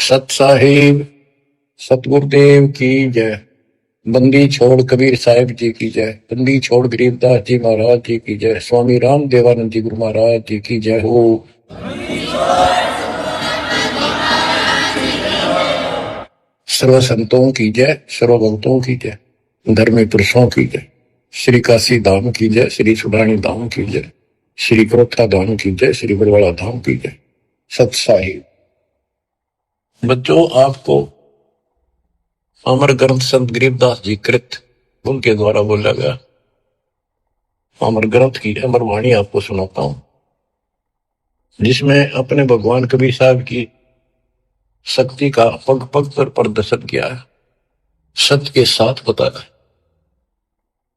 सत साहिब सतगुरुदेव की जय। बंदी छोड़ कबीर साहिब जी की जय। बंदी छोड़ गरीबदास जी महाराज जी की जय। स्वामी राम देवानंद जी गुरु महाराज जी की जय हो। सर्व संतों की जय, सर्व भक्तों की जय, धर्मी पुरुषों की जय। श्री काशी धाम की जय, श्री सुडानी धाम की जय, श्री क्रोथा धाम की जय, श्री बरवाड़ा धाम की जय। सत साहिब बच्चों, आपको अमर ग्रंथ संत गरीबदास जी कृत उनके द्वारा बोला गया अमर ग्रंथ की अमर वाणी आपको सुनाता हूं, जिसमें अपने भगवान कबीर साहब की शक्ति का पग पग पर प्रदर्शन किया है, सत्य के साथ बताया है।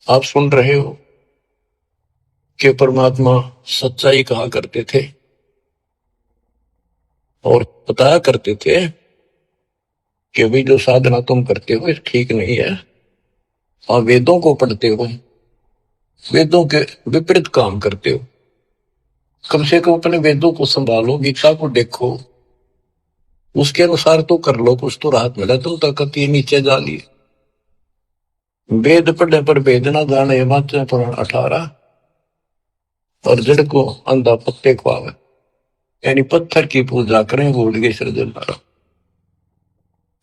आप सुन रहे हो कि परमात्मा सच्चाई कहा करते थे और बताया करते थे कि भाई जो साधना तुम करते हो ठीक नहीं है। और वेदों को पढ़ते हो, वेदों के विपरीत काम करते हो। कम से कम अपने वेदों को संभालो, गीता को देखो, उसके अनुसार तो कर लो, कुछ तो राहत मिला। तुम तो कति नीचे जा लिए। वेद पढ़ने पर वेद ना जाने, हिमाचल पुराण 18। और जड़ को अंधा पत्ते खुआवे, यानी पत्थर की पूजा करें भूल गए सृजनहारा।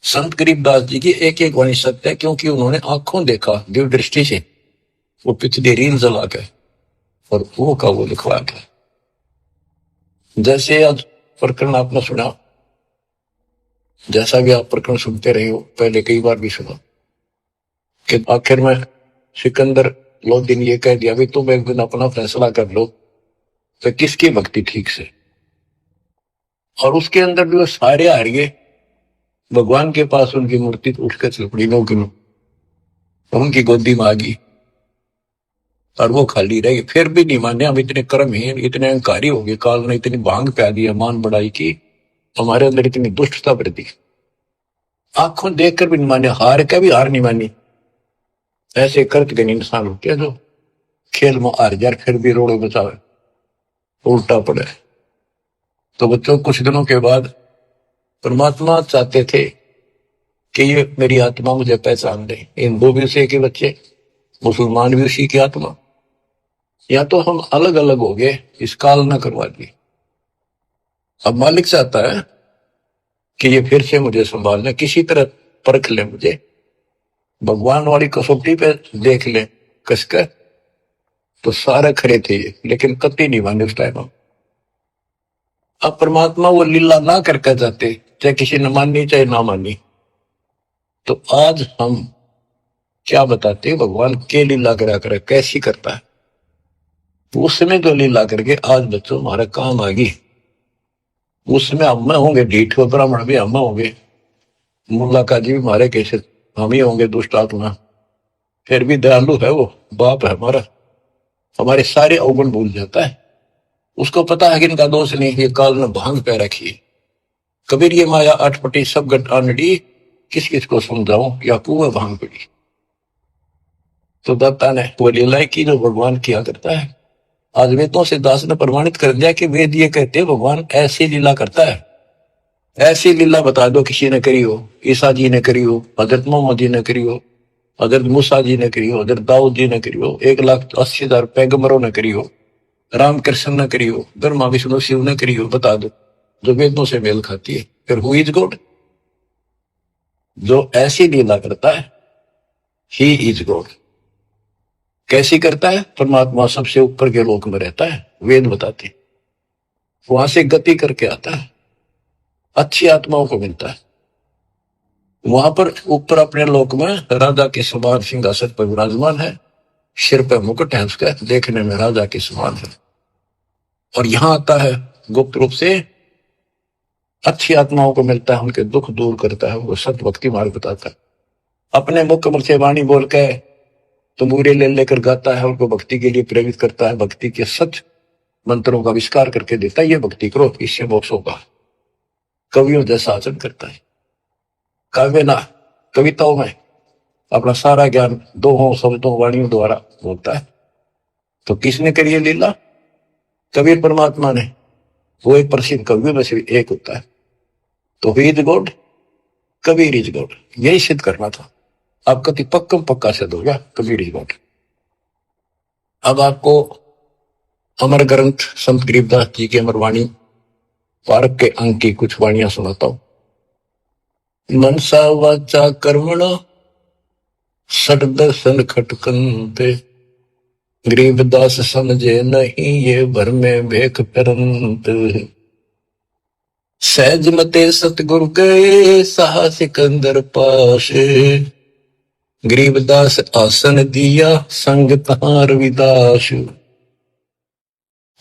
संत गरीबदास जी की एक एक वाणी सत्य है, क्योंकि उन्होंने आंखों देखा दिव्य दृष्टि से वो पिछली रील जला के और वो का वो लिखवा के। जैसे आज प्रकरण आपने सुना, जैसा भी आप प्रकरण सुनते रहे हो, पहले कई बार भी सुना कि आखिर में सिकंदर लोदीन ये कह दिया, भाई तुम एक दिन अपना फैसला कर लो तो किसकी भक्ति ठीक से। और उसके अंदर भी वो सारे हार गए। भगवान के पास उनकी मूर्ति उठ कर चल पड़ी, उनकी गोदी में आ गई और वो खाली रह गई। फिर भी नहीं माने। हम इतने कर्महीन, इतने अहंकारी हो गए, काल ने इतनी भांग प्या दी, मान बढ़ाई की, हमारे अंदर इतनी दुष्टता भर दी। आंखों देखकर भी नहीं माने, हार का भी हार नहीं मानी। ऐसे करके इंसान होते हैं जो खेल में हार जाए फिर भी रोड़े बचावे, उल्टा पड़े। तो बच्चों, कुछ दिनों के बाद परमात्मा चाहते थे कि ये मेरी आत्मा मुझे पहचान दे। हिंदू भी उसी के बच्चे, मुसलमान भी उसी की आत्मा। या तो हम अलग अलग हो गए, इस काल न करवा दी। अब मालिक चाहता है कि ये फिर से मुझे संभाल ले, किसी तरह परख ले मुझे, भगवान वाली कसौटी पे देख ले कसकर। तो सारे खरे थे ये, लेकिन कति नहीं माने उस टाइम। अब परमात्मा वो लीला ना करके जाते, चाहे किसी ने मानी चाहे ना मानी। तो आज हम क्या बताते, भगवान के लीला करा करे, कैसी करता है। उसमें जो लीला करके आज बच्चों हमारा काम आ गई। उसमें हम होंगे ढीठ, ब्राह्मण भी हम होंगे, मुल्ला काजी भी हमारे कैसे हम ही होंगे दुष्ट आत्मा। फिर भी दयालु है वो, बाप है हमारा, हमारे सारे अवगुण भूल जाता है। उसको पता है कि इनका दोष नहीं, ये काल ने भांग पे रखी। कबीर ये माया अटपटी सब गट आनड़ी, किस किस को समझाऊं, या कुएं भांग पड़ी। तो दत्ता ने वो लीला की जो भगवान किया करता है। आज वेदों से दास ने प्रमाणित कर दिया कि वेद ये कहते हैं भगवान ऐसी लीला करता है। ऐसी लीला बता दो किसी ने करी हो, ईसा जी ने करी हो, हजरत मोहम्मद जी ने करी हो, हजरत मूसा जी ने करी हो, हजरत दाऊद जी ने करी हो, 1,80,000 पैगंबरों ने करी हो, रामकृष्ण ने करी हो, ब्रह्मा विष्णु शिव ने करी हो, बता दो जो वेदों से मेल खाती है। फिर हु इज गॉड? जो ऐसी लीला करता है ही इज गॉड। कैसी करता है? परमात्मा सबसे ऊपर के लोक में रहता है, वेद बताते, वहां से गति करके आता है, अच्छी आत्माओं को मिलता है। वहां पर ऊपर अपने लोक में राजा के समान सिंहासन पर विराजमान है, सिर पर मुकुट है उसका, देखने में राजा के समान है। और यहां आता है गुप्त रूप से, अच्छी आत्माओं को मिलता है, उनके दुख दूर करता है, वो सत्य भक्ति मार्ग बताता है। अपने मुख कमल से वाणी बोल के तंबूरे ले लेकर गाता है, उनको भक्ति के लिए प्रेरित करता है, भक्ति के सच मंत्रों का आविष्कार करके देता है। ये भक्ति करो, इससे मोक्ष होगा। कवियों जैसा आचरण करता है, काव्य ना कविताओं में अपना सारा ज्ञान दोहों शब्दों वाणियों द्वारा बोलता है। तो किसने करी है लीला? कबीर परमात्मा ने। वो एक प्रसिद्ध कवियों में से एक होता है। तो he is God, Kabir is God, यही सिद्ध करना था। आपका तो पक्का पक्का सिद्ध हो गया, कबीर इज गॉड। अब आपको अमर ग्रंथ संत गरीबदास जी की अमर वाणी पारक के अंक की कुछ वाणियां सुनाता हूं। मनसा वाचा कर्मणा सट दर्शन खटकनते, गरीबदास समझे नहीं ये भर में भेख परंत। सहज मते सतगुरु गए सहा सिकंदर पास, गरीबदास आसन दिया संग तहां रविदास।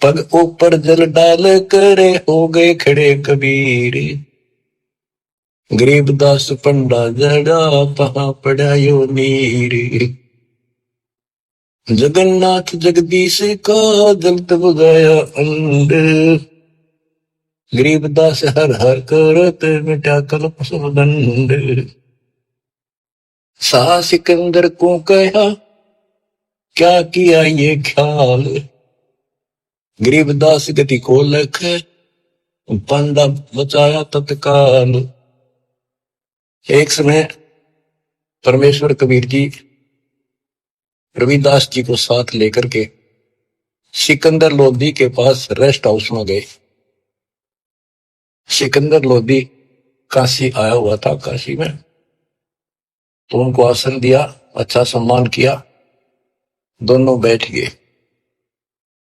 पग ऊपर जल डाल करे हो गए खड़े कबीर, गरीबदास पंडा जड़ा तहां पड़ा यो नीर। जगन्नाथ जगदीश का जगत बुझाया अंड, गरीबदास हर हर करत मिटा कल्प सब दंड। सा सिकंदर को कहा क्या किया ये ख्याल, गरीबदास गति को लख पंडा बचाया तत्काल। एक समय परमेश्वर कबीर जी रविदास जी को साथ लेकर के सिकंदर लोधी के पास रेस्ट हाउस में गए। सिकंदर लोधी काशी आया हुआ था, काशी में, तो उनको आसन दिया, अच्छा सम्मान किया, दोनों बैठ गए।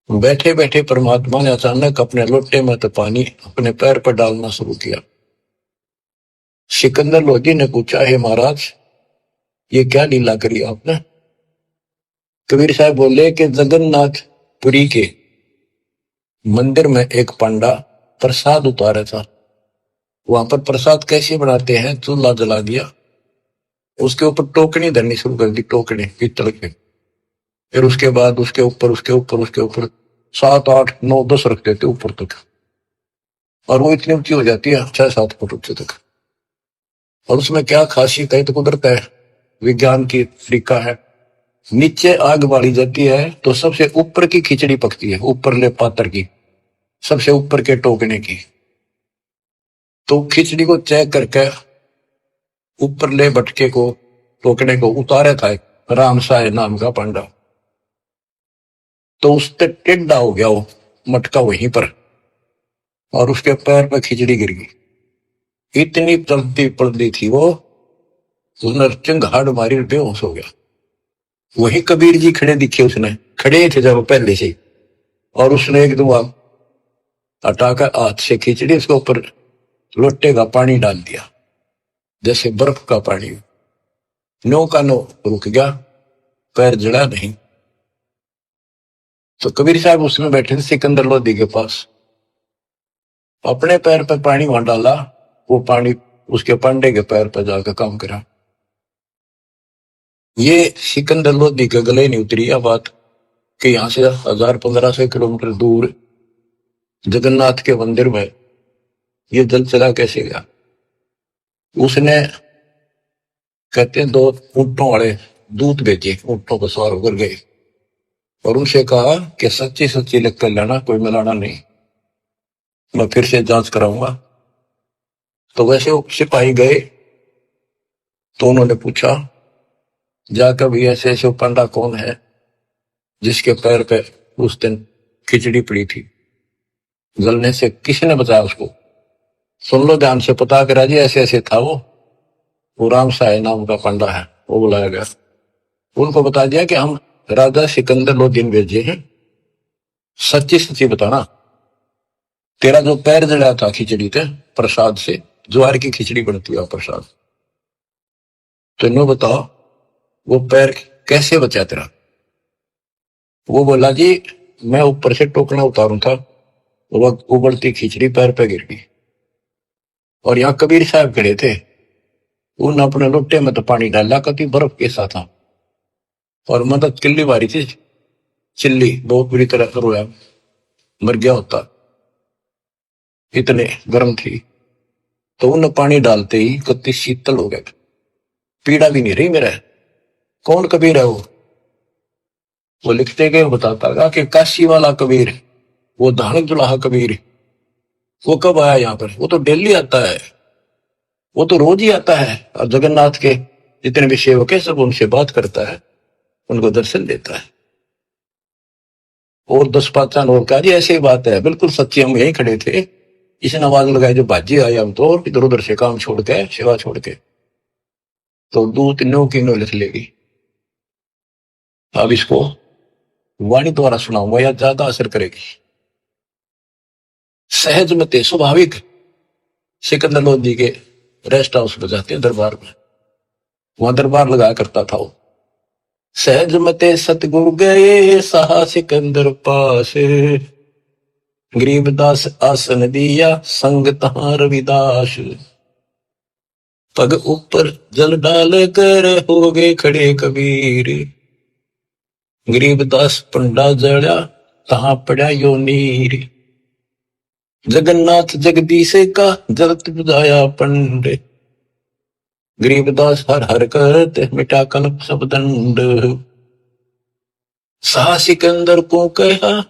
बैठे बैठे परमात्मा ने अचानक अपने लोटे में तो पानी अपने पैर पर डालना शुरू किया। सिकंदर लोधी ने पूछा, हे महाराज ये क्या लीला करी आपने? कबीर साहब बोले कि जगन्नाथपुरी के मंदिर में एक पंडा प्रसाद उतारा था, वहां पर प्रसाद कैसे बनाते हैं, चूल्हा जला दिया, उसके ऊपर टोकनी धरनी शुरू कर दी, टोकनी पीतल के, फिर उसके बाद उसके ऊपर 7 8 9 10 रख देते ऊपर तक, और वो इतनी ऊंची हो जाती है 6 7 फुट ऊंचे तक। और उसमें क्या खासियत है तो कुदरत है, विज्ञान की तरीका है। नीचे आग बाली जाती है तो सबसे ऊपर की खिचड़ी पकती है, ऊपर ले पात्र की, सबसे ऊपर के टोकने की। तो खिचड़ी को चेक करके ऊपर ले बटके को, टोकने को उतारा था एक राम साय नाम का पंडा, तो उससे टेढ़ा हो गया वो मटका वहीं पर, और उसके पैर पर खिचड़ी गिर गई। इतनी चलती पड़ती थी वो, उसने चिंगाड़ मारी, बेहोश हो गया। वही कबीर जी खड़े दिखे, उसने खड़े थे जब पहले से, और उसने एक दो हटाकर हाथ से खिचड़ी उसके ऊपर लोटे का पानी डाल दिया, जैसे बर्फ का पानी, नो का नो रुक गया, पैर जड़ा नहीं। तो कबीर साहब उसमें बैठे थे सिकंदर लोधी के पास, अपने पैर पर पानी वहां डाला, वो पानी उसके पांडे के पैर पर जाकर काम करा। ये सिकंदर लोधी के गले नहीं उतरी यह बात कि यहां से 1000-1500 किलोमीटर दूर जगन्नाथ के मंदिर में ये जल चला कैसे गया। उसने कहते हैं 2 ऊंटों वाले दूत भेजे, ऊंटों पर सवार होकर गए और उनसे कहा कि सच्ची सच्ची लिख कर लेना, कोई मिलाना नहीं, मैं फिर से जांच कराऊंगा। तो वैसे वो सिपाही गए, तो उन्होंने पूछा जाकर भी ऐसे ऐसे पंडा कौन है जिसके पैर पे उस दिन खिचड़ी पड़ी थी, जलने से किसने बचाया उसको, सुन लो ध्यान से, पता करा जी ऐसे ऐसे था वो राम साय नाम का पंडा है। वो बुलाया गया, उनको बता दिया कि हम राजा सिकंदर लोधी भेजे हैं, सच्ची सच्ची बताना, तेरा जो पैर जड़ा था खिचड़ी थे प्रसाद से, ज्वार की खिचड़ी बनती है प्रसाद, तो इन्हों बताओ वो पैर कैसे बचा तेरा। वो बोला जी मैं ऊपर से टोकना उतारू था, वो उबलती खिचड़ी पैर पे गिर गई, और यहाँ कबीर साहब खड़े थे, उन अपने लोटे में तो पानी डाला, कभी बर्फ के साथ था, और मतलब चिल्ली मारी थी, चिल्ली बहुत बुरी तरह रोया, मर गया होता, इतने गर्म थी। तो उन पानी डालते ही कति शीतल हो गया, पीड़ा भी नहीं रही मेरा। कौन कबीर है वो लिखते गए, बताता था कि काशी वाला कबीर, वो धानक दुलाहा कबीर, वो कब आया यहाँ पर, वो तो दिल्ली आता है, वो तो रोज ही आता है और जगन्नाथ के जितने भी सेवक है सब उनसे बात करता है, उनको दर्शन देता है। और 10 5 और कहा जी ऐसी ही बात है, बिल्कुल सच्ची, हम यहीं खड़े थे, इसने आवाज लगाई जो बाजी आया, हम तो इधर उधर से काम छोड़ के सेवा छोड़ के, तो दूत नो की नो लिख लेगी। अब इसको वाणी द्वारा सुनाऊंगा या ज्यादा असर करेगी। सहज मते स्वाभाविक सिकंदर लोधी के रेस्ट हाउस में जाते हैं दरबार में, वहां दरबार लगाया करता था वो। सहज मते सतगुरु गए सहा सिकंदर पास, गरीबदास आसन दिया संग तहां रविदास, पग ऊपर जल डाल कर हो गए खड़े कबीर, गरीबदास पंडा जड़ा तहां पड़ा यो नीर, जगन्नाथ जगदीश का जलत बुझाया पंड, गरीबदास हर हर करते मिटा कल्प सब दंड, सा सिकंदर को कहा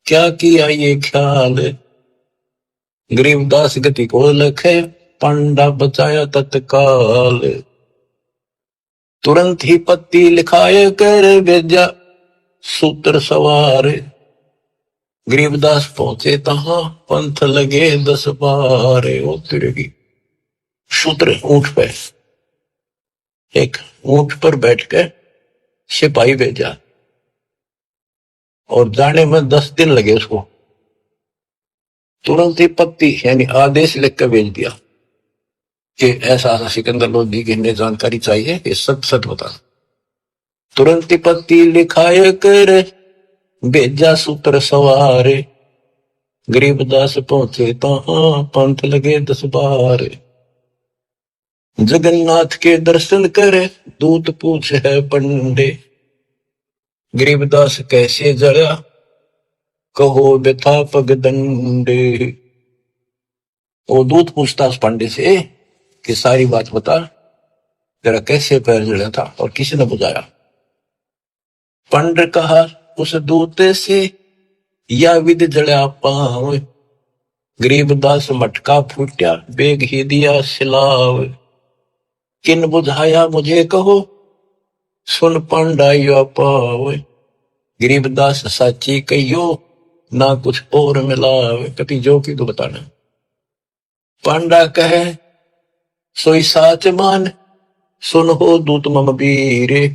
क्या किया ये ख्याल, गरीबदास गति को लखे पंडा बचाया तत्काल, तुरंत ही पत्ती लिखाए कर भेजा सूत्र सवार, गरीबदास पहुंचे तहां पंथ लगे 10 बार, वो तिरगी सूत्र ऊंट पे, एक ऊंट पर बैठ के सिपाही भेजा और जाने में 10 दिन लगे उसको, तुरंत ही पत्ती यानी आदेश लिख कर भेज दिया कि ऐसा ऐसा सिकंदर लोधी की इन्हें जानकारी चाहिए, ये सच सच बता। तुरंत ही पत्ती लिखाए कर भेजा सूत्र सवार, गरीबदास पहुंचे तहां पंथ लगे 10 बार, जगन्नाथ के दर्शन करे दूत पूछ है पंडे, गरीबदास कैसे जड़ा कहो व्यथा पग दंडे, वो दूत पूछता उस पंडे से कि सारी बात बता, जरा कैसे पैर जड़ा था और किसी ने बुझाया। पंड कहा उस दूत से या विद जड़ा पाव, गरीबदास मटका फूटा बेग ही दिया सिलाव, किन बुझाया मुझे कहो सुन पंडा यो पाव, गरीबदास साची कहियो ना कुछ और मिलावे, कति जो की तो बताना। पंडा कहे सोई साच मान सुन हो दूत मम बीरे,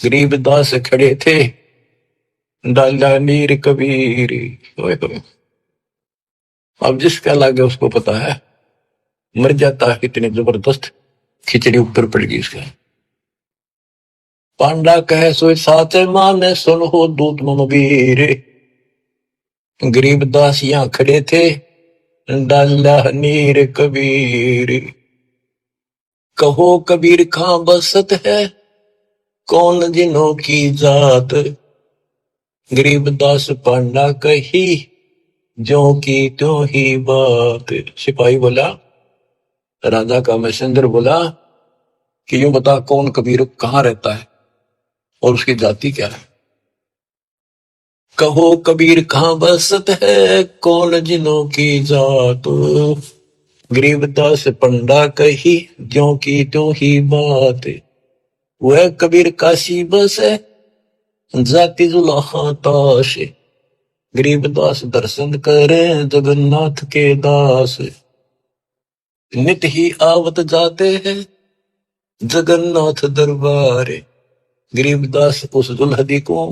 गरीबदास खड़े थे डाला नीर कबीर। अब जिसका लागे उसको पता है, मर जाता है कितनी जबरदस्त खिचड़ी ऊपर पड़ गई उसके। पांडा कहे सोई साच मान सुन हो दूत मम बीर, गरीबदास यहां खड़े थे डाला नीर कबीर, कहो कबीर कहां बसत है कौन जिनों की जात, गरीबदास पांडा कही जो की त्यों ही बात। सिपाही बोला, राजा का मैसेंजर बोला कि यूं बता कौन कबीर कहां रहता है और उसकी जाति क्या है। कहो कबीर कहां बसत है कौन जिनों की जात, गरीबदास पंडा कही ज्यों की त्यों ही बात, वह कबीर काशी बस है जाति जुलाहा ताश, गरीबदास दर्शन करे जगन्नाथ के दास, नित ही आवत जाते हैं जगन्नाथ दरबार, गरीबदास उस दुल्हदी को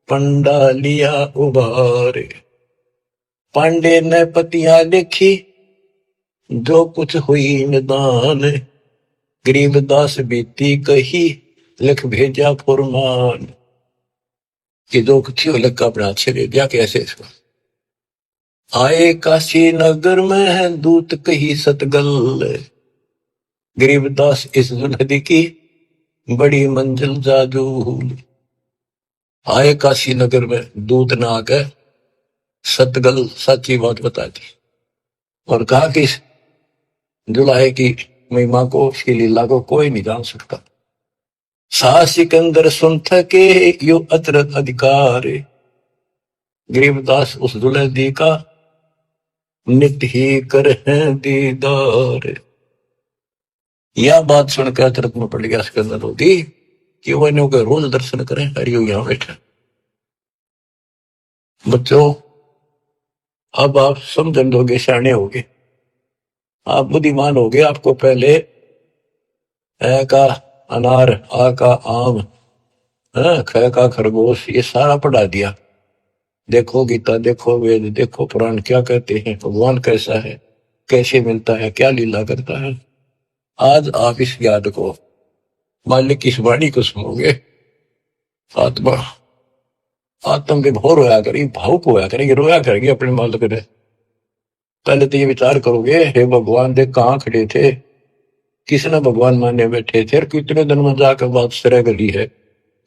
पंडा लिया उबार, पांडे ने पतिया लिखी जो कुछ हुई निदान, गरीबदास बीती कही लिख भेजा फुरमान, कि जो कुछ हो लिख अपना अच्छे दे दिया। कैसे इसको आए काशी नगर में है दूत कही सतगल, गरीबदास इस दुल्हदी की बड़ी मंजिल जाजूल, आए काशी नगर में दूत ना आकर सतगल सच्ची बात बता दी और कहा कि दुल्हे की महिमा को उसकी लीला को कोई नहीं जान सकता। सा सिकंदर सुन थके यो अतर अधिकार, गरीबदास उस दुल्हदी का नित ही कर है दीदार। यह बात सुनकर तुरंत में पड़ गया सिकंदर लोधी कि वो इन्हों के रोज दर्शन करें, हरियो यहां बैठे। बच्चों, अब आप समझ लोगे, सियाने होगे, आप बुद्धिमान होगे। आपको पहले ए का अनार, आ का आम, ख का खरगोश, ये सारा पढ़ा दिया। देखो गीता, देखो वेद, देखो पुराण क्या कहते हैं, भगवान कैसा है, कैसे मिलता है, क्या लीला करता है। आज आप इस ज्ञान को, मालिक की इस वाणी को सुनोगे, आत्मा आत्म विभोर होया करेगी, भावुक होया करेगी, रोया करेगी अपने मालिक ने। पहले तो ये विचार करोगे, हे भगवान देख कहाँ खड़े थे, किसने भगवान माने बैठे थे, और कितने दिन में जाकर बात सरह गली है,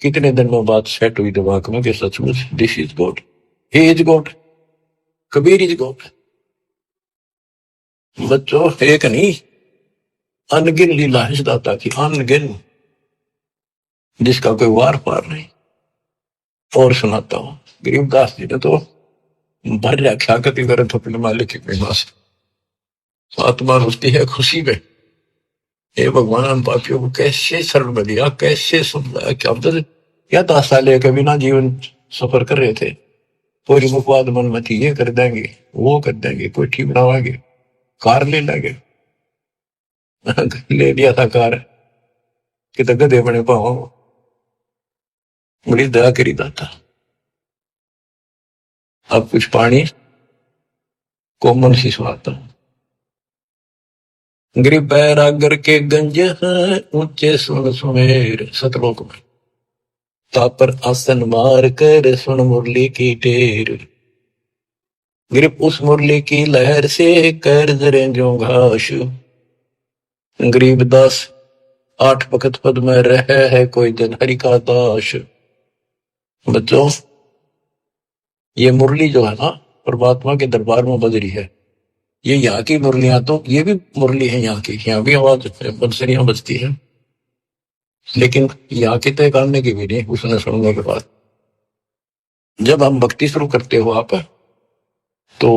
कितने दिन में बात सेट हुई दिमाग में कि सचमुच this is God, he is God, Kabir is God. बच्चों, एक नहीं, अनगिन लीला है इस दाता की, अनगिन, जिसका कोई वार पार नहीं। और सुनाता हूं, गरीबदास जी ने तो भर व्याख्या करती करे तो अपने मालिक की महिमा से आत्मा रुचती है खुशी में। हे भगवान, हम पापियों को कैसे शरण में लिया, कैसे समझाया, क्या मतलब क्या दास्ता लेकर बिना जीवन सफर कर रहे थे, पूरी मुखवाद मन मत ये कर देंगे, वो कर देंगे, कोई ठीक बनावाएंगे, कार ले लेंगे। ले लिया था कार कि तो गधे बने पाओ, बड़ी दया करी दाता। अब कुछ पानी कोमल सी सुनाता हूं। गरीब बैरागर के गंज है, ऊंचे सुन सुमेर, सतलोक में तापर आसन मार कर सुन मुरली की टेर। गरीब उस मुरली की लहर से कर जरे जो घास। गरीब दास 8 भगत पद में रहे है, कोई दिन हरि का दास। बच्चों, ये मुरली जो है ना, परमात्मा के दरबार में बज रही है। ये यहाँ की मुरलियां, तो ये भी मुरली है यहाँ की, यहाँ भी आवाज बंसरियां बजती है, लेकिन यहाँ की तय करने की भी नहीं। उसने सुनने के बाद जब हम भक्ति शुरू करते हो आप, तो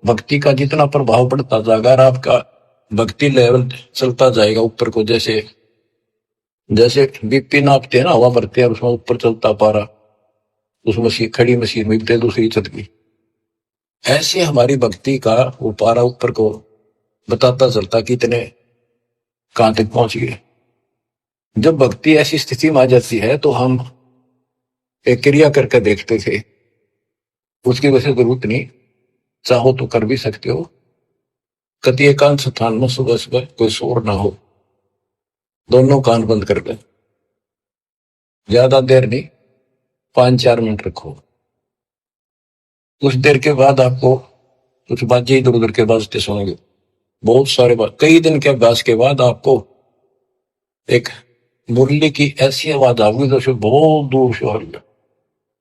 भक्ति का जितना प्रभाव पड़ता जाएगा, और आपका भक्ति लेवल चलता जाएगा ऊपर को, जैसे जैसे बीपी नापते हैं ना, हवा भरते हैं, उसमें ऊपर चलता पारा, उस मशीन, खड़ी मशीन में दूसरी चल गई, ऐसे हमारी भक्ति का वो पारा ऊपर को बताता चलता कि इतने कहां तक पहुंच गए। जब भक्ति ऐसी स्थिति में आ जाती है, तो हम एक क्रिया करके देखते थे, उसकी वजह जरूरत नहीं, चाहो तो कर भी सकते हो। कति एकांत स्थान में सुबह सुबह कोई शोर ना हो, दोनों कान बंद कर दे, ज्यादा देर नहीं, 5-4 मिनट रखो। कुछ देर के बाद आपको कुछ बाजें इधर उधर के बाजते सुनेंगे, बहुत सारे बात। कई दिन के अभ्यास के बाद आपको एक मुरली की ऐसी आवाज आएगी जैसे बहुत दूर से आ रही है,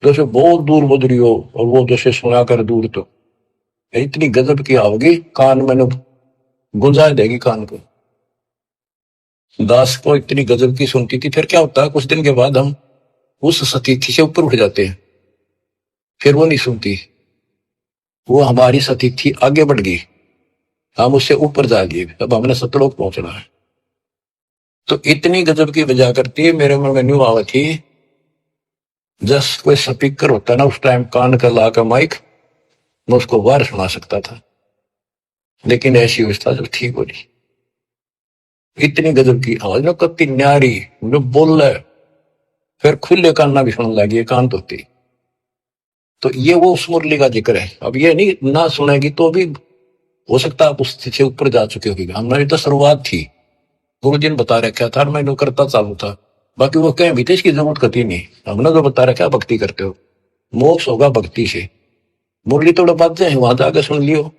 जैसे बहुत दूर बज रही हो, और वो जैसे सुना कर दूर, तो इतनी गजब की आओगी, कान में गुंजा देगी कान को। दास को इतनी गजब की सुनती थी। फिर क्या होता है, कुछ दिन के बाद हम उस सतीथि से ऊपर उठ जाते हैं, फिर वो नहीं सुनती, वो हमारी सतीथि आगे बढ़ गई, हम उससे ऊपर जा गए, अब हमने सतलोक पहुंचना है। तो इतनी गजब की वजह करती है, मेरे मन में न्यू आवा थी, जस कोई स्पीकर होता ना उस टाइम, कान का लाकर माइक, मैं उसको बाहर सुना सकता था, लेकिन ऐसी व्यवस्था जब ठीक हो रही, इतनी गजब की आवाज ना, कत्ती न्यारी जो बोल रहा है, फिर खुले कान ना भी सुनने लगी, कान धोती। तो ये वो उस मुरली का जिक्र है। अब ये नहीं ना सुनेगी तो भी हो सकता है आप उस से ऊपर जा चुके होगी। हमारी तो शुरुआत थी, गुरु जी ने बता रखा था, मैं करता चालू था, बाकी वो कहीं भी थे, इसकी जरूरत कती नहीं। हमने जो बता रखा, भक्ति करते हो, मोक्ष होगा भक्ति से। मुरली थोड़ा बात है, वहां जाकर सुन लियो,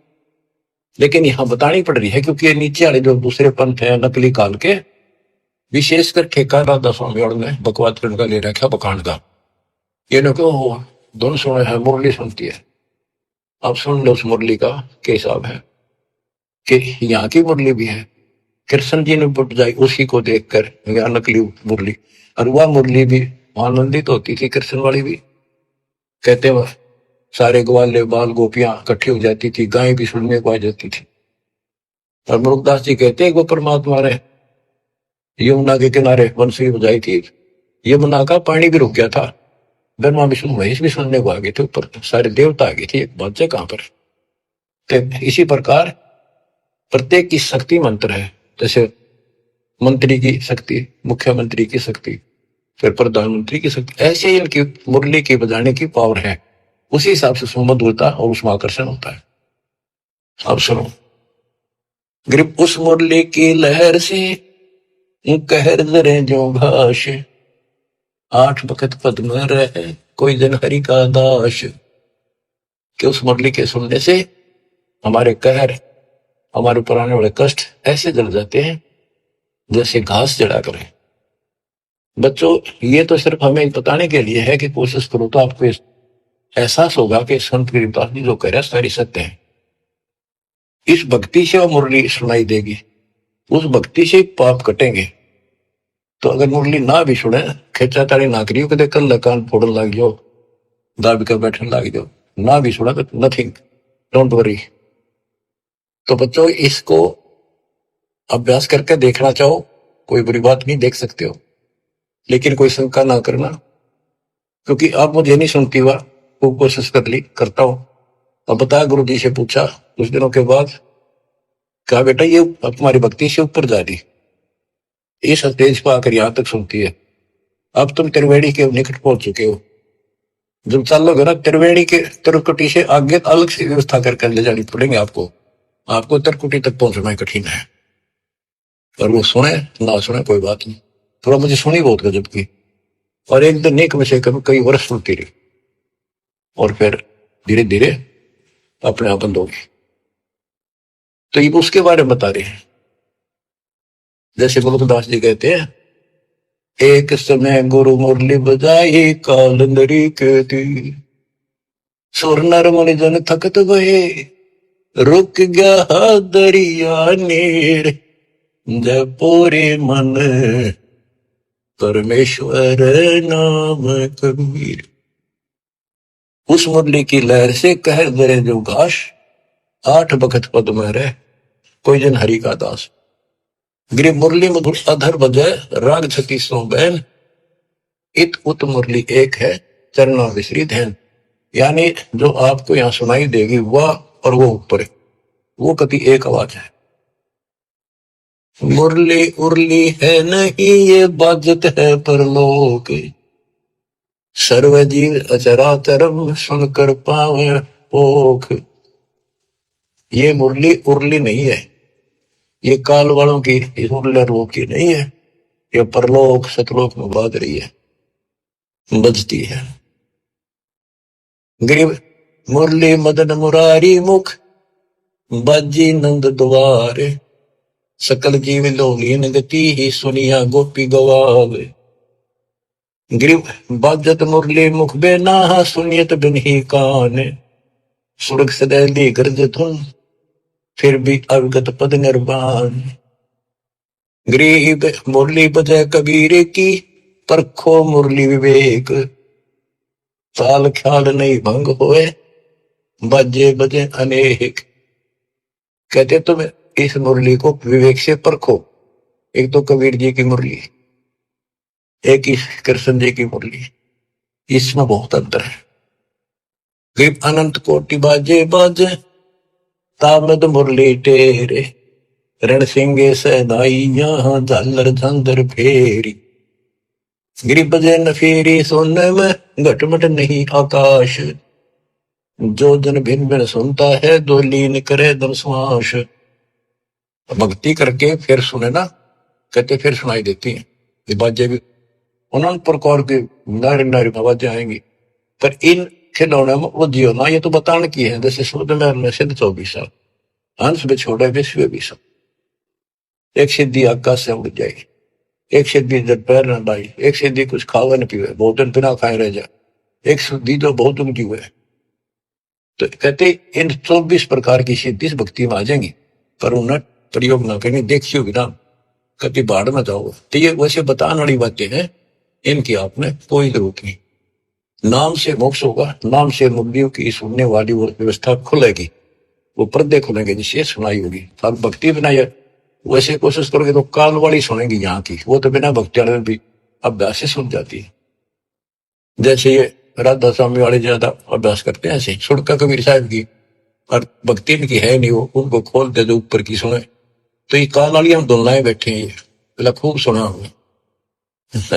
लेकिन यहाँ बतानी पड़ रही है, क्योंकि ये नीचे वाले जो दूसरे पंथ है नकली काल के, विशेषकर ठेका राधा स्वामी और ने बकवाद का ले रखा बखान का, ये न को दोनों सुने है, मुरली सुनती है। अब सुन लो उस मुरली का क्या हिसाब है, कि यहाँ की मुरली भी है, कृष्ण जी ने बुट जाई उसी को देखकर, यहाँ नकली मुरली, और वह मुरली भी आनंदित होती थी, कृष्ण वाली भी। कहते वह सारे ग्वाले बाल गोपियां इकट्ठी हो जाती थी, गायें भी सुनने को आ जाती थी। और मुरुगदास जी कहते हैं वो परमात्मा रहे यमुना के किनारे बंसुरी बजाई थी, यमुना का पानी भी रुक गया था, ब्रह्मा विष्णु महेश भी सुनने को आ गए थे, ऊपर सारे देवता आ गए थे, एक बात है कहां पर। तो इसी प्रकार प्रत्येक की शक्ति मंत्र है, जैसे मंत्री की शक्ति, मुख्यमंत्री की शक्ति, फिर प्रधानमंत्री की शक्ति, ऐसे ही इनकी मुरली की बजाने की पावर है। उसी हिसाब से सुमधुरता और उसमें आकर्षण होता है। अब सुनो, ग्रिप उस मुरली की लहर से कहर जरे जो घास, आठ बखत पद में रहे कोई जन हरि का दास। कि उस मुरली के सुनने से हमारे कहर, हमारे ऊपर आने वाले कष्ट ऐसे जल जाते हैं जैसे घास जला करें। बच्चों, ये तो सिर्फ हमें बताने के लिए है कि कोशिश करो तो आपको एहसास होगा कि संत गिरिदास जी जो कह रहे हैं सारी सत्य है। इस भक्ति से वो मुरली सुनाई देगी, उस भक्ति से पाप कटेंगे। तो अगर मुरली ना भी सुने, खेचा ताड़ी ना करियो, कदे कल कान फोड़न लग जाओ, दाबी कर बैठने लग जाओ, ना भी सुना तो नथिंग, डोंट वरी। तो बच्चों, इसको अभ्यास करके देखना चाहो, कोई बुरी बात नहीं, देख सकते हो, लेकिन कोई शंका ना करना, क्योंकि आप मुझे नहीं सुनती हुआ खूब कोशिश कर ली, करता हूं। अब बताया, गुरु जी से पूछा कुछ दिनों के बाद, कहा बेटा ये तुम्हारी भक्ति से ऊपर जा रही, इस स्टेज पर आकर यहां तक सुनती है, अब तुम त्रिवेणी के निकट पहुंच चुके हो, जब चलोगे ना त्रिवेणी के त्रिकुटी से आगे अलग से व्यवस्था करके ले जानी पड़ेंगे आपको, आपको त्रिकुटी तक पहुंचना कठिन है। और वो सुने ना सुने कोई बात नहीं, थोड़ा मुझे सुनी बहुत गजब की, और एक दिन एक में से कई वर्ष सुनती रही, और फिर धीरे धीरे अपने आप बंद होगी। तो ये उसके बारे में बता रहे हैं, जैसे मुरुगदास जी कहते हैं, एक समय गुरु मुरली बजाई कालंदरी के दी, सुर नर मुनि जन थकत गए, रुक गया दरिया नीर, जब पूरे मन परमेश्वर नाम कबीर। उस मुरली की लहर से कह दरे जो घास, आठ बखत पद में रहे कोई जन हरि का दास। गिरि मुरली मधुर अधर बजय राग छती सो बैन, इत उत मुरली एक है चरना विसरी धैन। यानी जो आपको यहां सुनाई देगी वह और वो ऊपर है, वो कति एक आवाज है। मुरली उरली है नहीं ये बाजत है परलोक, सर्व जीव अचराचरम सुनकर पावे पोख। ये मुरली उरली नहीं है, ये काल वालों की उरले रोग की नहीं है, ये परलोक सतलोक में बाज रही है, बजती है। ग्रीव मुरली मदन मुरारी मुख, बाजी नंद द्वारे, सकल जीव लोलीन गति ही सुनिया गोपी गवावे। ग्रीव बाजत मुरली मुख बेना, सुनियत बिन ही कान, सुरग सदैली गर्ज धुन, फिर भी अवगत पद निर्वाण। ग्रीब मुरली बजय कबीर की, परखो मुरली विवेक, ताल ख्याल नहीं भंग होए, बजे बजे अनेक। कहते तुम इस मुरली को विवेक से परखो। एक तो कबीर जी की मुरली, एक ही कृष्ण जी की मुरली, इसमें बहुत अंतर है। ग्रीब अनंत कोटि बाजे बाजे, तामद मुरली टेरे, रण सिंगे सहनाई यहाँ झालर झंझर फेरी। गिरी बजे न फेरी सोने में घटमट नहीं आकाश, जो जन भिन्न भिन्न सुनता है दो लीन करे दम श्वास। भक्ति करके फिर सुने ना, कहते फिर सुनाई देती है ये बाजें भी, उन्होंने प्रकार की नारी नारी आवाजें आएंगी, पर इन खिलौने में वो जियो ना, ये तो बताने की है। जैसे सूर्य महल में सिद्ध 24 साल, हंस में छोड़े विश्व भी सब, एक सिद्धि आकाश से उड़ जाएगी, एक सिद्धि जब पैर न लाई, एक सिद्धि कुछ खावे न पीवे, बहुत दिन बिना खाए रह जाए, एक सिद्धि जो बहुत ऊंची हुए। तो कहते इन 24 प्रकार की सिद्धि इस भक्ति में आ जाएंगी, पर उन्हें प्रयोग ना करेंगे, देखी होगी ना, कभी बाढ़ में जाओ। तो ये वैसे बताने वाली बातें हैं, इनकी आपने कोई जरूरत नहीं। नाम से मोक्ष होगा, नाम से मुक्तियों की सुनने वाली वो व्यवस्था खुलेगी, वो पर्दे खुलेंगे जिससे सुनाई होगी। अब भक्ति बिना ये वैसे कोशिश करोगे तो काल वाली सुनेगी यहाँ की, वो तो बिना भक्ति वाले भी अभ्यास से सुन जाती है। जैसे ये राधा स्वामी वाले ज्यादा अभ्यास करते हैं, ऐसे सुनका कबीर साहब की, और भक्ति इनकी है नहीं, वो उनको खोल दे जो ऊपर की सुने। तो ये काल वाली हम दुल्लाए बैठे हैं, ये पहले खूब सुना हुआ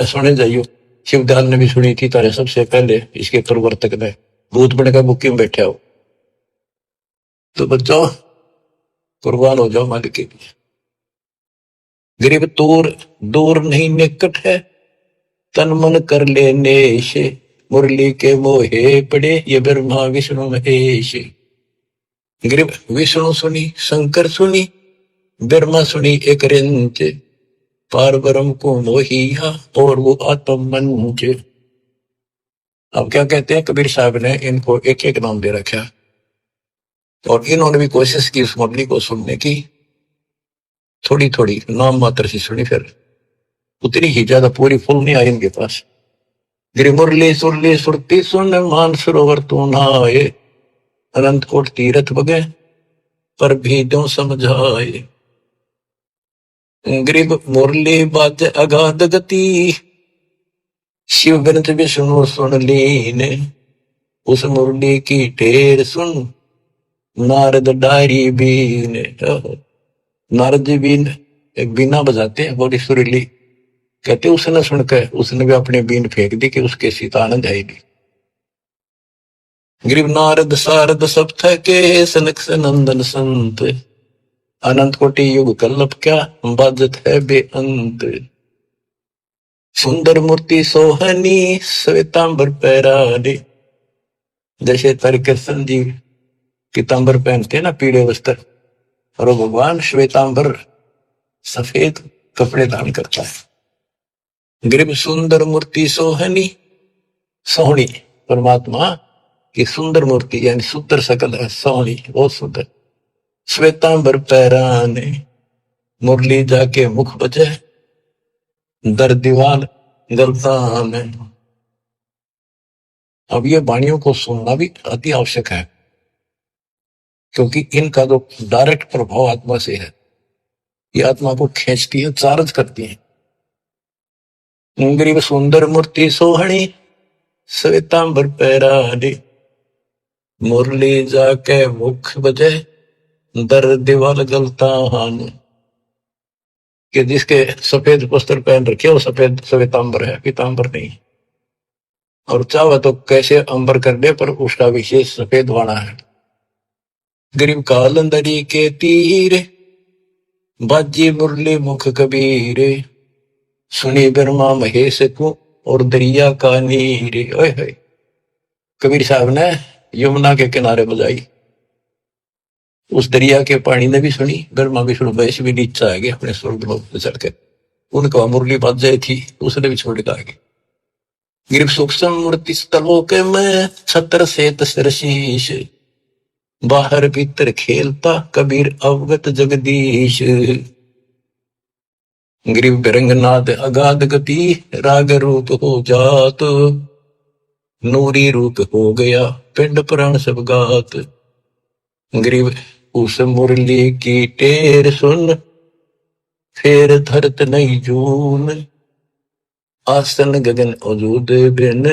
सुने जाइयो। शिवदयाल ने भी सुनी थी तारे सबसे पहले, इसके प्रवर्तक ने भूत बने का बुक्की में बैठा हो। तो बच्चों कुर्बान हो जाओ मालिक के लिए। गरीब तोर दूर नहीं निकट है, तन मन कर लेने से, मुरली के मोहे पड़े ये ब्रह्मा विष्णु महेश। गरीब विष्णु सुनी, शंकर सुनी, ब्रह्मा सुनी एक रिंच, पार ब्रह्म को मोहिया और वो आत्म मंच। अब क्या कहते हैं कबीर साहब ने इनको एक एक नाम दे रखा, और इन्होंने भी कोशिश की उस मुरली को सुनने की, थोड़ी थोड़ी नाम मात्र से सुनी, फिर उतनी ही ज्यादा पूरी फुल नहीं आई इनके पास। गिरी मुरली सुरली सुरती सुन, मान सरोवर तू नहाए, अनंत कोट तीरथ बगे पर भी जो समझाए। गरीब मुरली बाज अगाध गति, शिव बिनत विष्णु सुन लीने, उस मुरली की ढेर सुन, नारद डायरी बीन। नारद जी बीन एक बीना बजाते हैं बड़ी सुरीली, कहते उसने सुनकर उसने भी अपने बीन फेंक दी कि उसके सीता आनंद आएगी। गरीब नारद सारद सब थे के, सनक नंदन संत, अनंत कोटि युग कल्लप क्या बाजत है बेअंत। सुंदर मूर्ति सोहनी, श्वेतांबर पैरानी, जैसे तरकृष्ण जी पीतांबर पहनते हैं ना, पीले वस्त्र, और वो भगवान श्वेतांबर सफेद कपड़े धारण करता है। गरीब सुंदर मूर्ति सोहनी, सोहनी परमात्मा की सुंदर मूर्ति यानी सुंदर सकल है, सोहनी बहुत सुंदर। श्वेतांबर पैराने, मुरली जाके मुख बजे, दर दीवाल गलता में। अब ये वाणियों को सुनना भी अति आवश्यक है, क्योंकि इनका जो डायरेक्ट प्रभाव आत्मा से है, ये आत्मा को खींचती है, चार्ज करती है। गरीब सुंदर मूर्ति सोहनी, श्वेतांबर पैरानी, मुरली जाके मुख बजे, दर दीवाल गलता हान। कि जिसके सफेद वस्त्र पहन रखे वो सफेद श्वेतांबर है, पीतांबर नहीं। और चाहे तो कैसे अंबर कर दे, पर उसका विशेष सफेद वाणा है। गरीब कालंदरी के तीर, बाजी मुरली मुख कबीर, सुनी ब्रह्मा महेश को और दरिया का नीर। ओए होए, कबीर साहब ने यमुना के किनारे बजाई, उस दरिया के पानी ने भी सुनी, ब्रह्मा विष्णु महेश भी नीचे आ गए अपने स्वर्ग लोक में चढ़, उनका मुरली बाज जाए थी, उसने भी छोड़ दिया। गिरिप सूक्ष्म मूर्ति स्थलों के में, छत्र से तशीश, बाहर भीतर खेलता कबीर अवगत जगदीश। गिरिप बिरंगनाथ अगाध गति, राग रूप हो जात, नूरी रूप हो गया पिंड प्राण सब गात। गिरिप उस मुरली की टेर सुन, फेर धरत नहीं जून, आसन गगन अजूद बिन,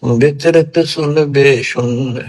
विचरत सुन बेसुन।